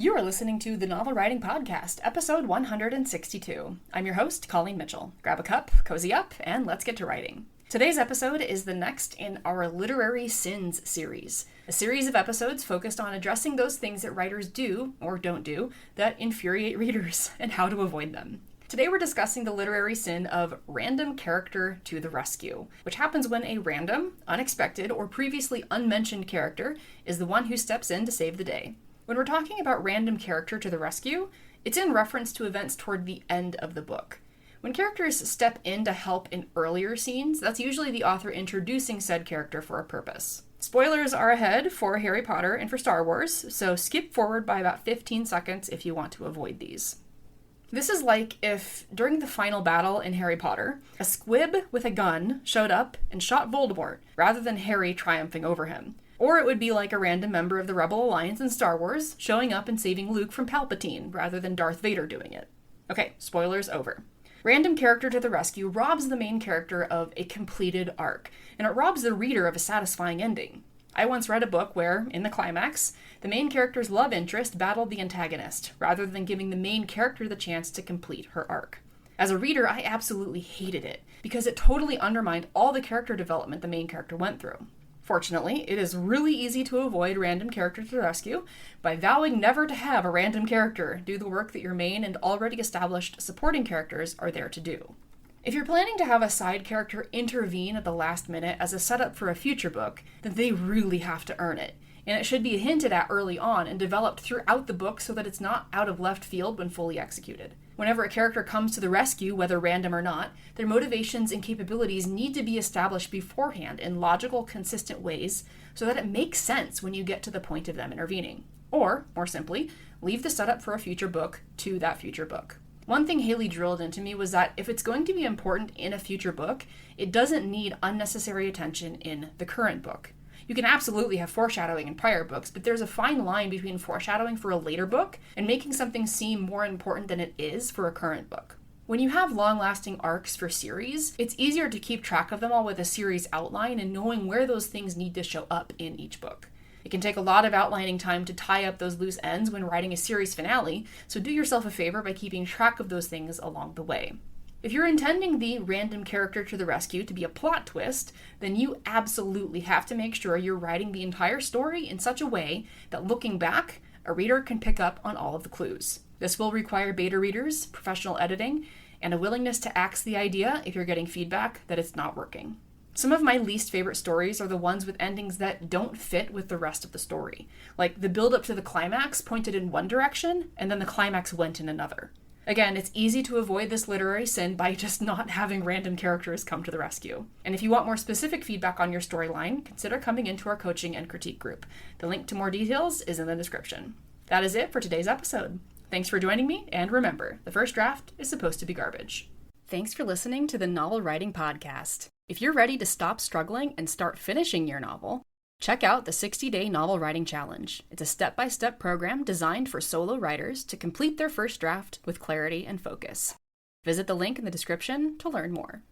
You are listening to the Novel Writing Podcast, episode 162. I'm your host, Colleen Mitchell. Grab a cup, cozy up, and let's get to writing. Today's episode is the next in our Literary Sins series, a series of episodes focused on addressing those things that writers do, or don't do, that infuriate readers, and how to avoid them. Today we're discussing the literary sin of random character to the rescue, which happens when a random, unexpected, or previously unmentioned character is the one who steps in to save the day. When we're talking about random character to the rescue, it's in reference to events toward the end of the book. When characters step in to help in earlier scenes, that's usually the author introducing said character for a purpose. Spoilers are ahead for Harry Potter and for Star Wars, so skip forward by about 15 seconds if you want to avoid these. This is like if, during the final battle in Harry Potter, a squib with a gun showed up and shot Voldemort, rather than Harry triumphing over him. Or it would be like a random member of the Rebel Alliance in Star Wars showing up and saving Luke from Palpatine, rather than Darth Vader doing it. Okay, spoilers over. Random character to the rescue robs the main character of a completed arc, and it robs the reader of a satisfying ending. I once read a book where, in the climax, the main character's love interest battled the antagonist, rather than giving the main character the chance to complete her arc. As a reader, I absolutely hated it, because it totally undermined all the character development the main character went through. Fortunately, it is really easy to avoid random character to the rescue by vowing never to have a random character do the work that your main and already established supporting characters are there to do. If you're planning to have a side character intervene at the last minute as a setup for a future book, then they really have to earn it, and it should be hinted at early on and developed throughout the book so that it's not out of left field when fully executed. Whenever a character comes to the rescue, whether random or not, their motivations and capabilities need to be established beforehand in logical, consistent ways so that it makes sense when you get to the point of them intervening. Or, more simply, leave the setup for a future book to that future book. One thing Haley drilled into me was that if it's going to be important in a future book, it doesn't need unnecessary attention in the current book. You can absolutely have foreshadowing in prior books, but there's a fine line between foreshadowing for a later book and making something seem more important than it is for a current book. When you have long-lasting arcs for series, it's easier to keep track of them all with a series outline and knowing where those things need to show up in each book. It can take a lot of outlining time to tie up those loose ends when writing a series finale, so do yourself a favor by keeping track of those things along the way. If you're intending the random character to the rescue to be a plot twist, then you absolutely have to make sure you're writing the entire story in such a way that looking back, a reader can pick up on all of the clues. This will require beta readers, professional editing, and a willingness to axe the idea if you're getting feedback that it's not working. Some of my least favorite stories are the ones with endings that don't fit with the rest of the story. Like the build-up to the climax pointed in one direction, and then the climax went in another. Again, it's easy to avoid this literary sin by just not having random characters come to the rescue. And if you want more specific feedback on your storyline, consider coming into our coaching and critique group. The link to more details is in the description. That is it for today's episode. Thanks for joining me, and remember, the first draft is supposed to be garbage. Thanks for listening to the Novel Writing Podcast. If you're ready to stop struggling and start finishing your novel, check out the 60-Day Novel Writing Challenge. It's a step-by-step program designed for solo writers to complete their first draft with clarity and focus. Visit the link in the description to learn more.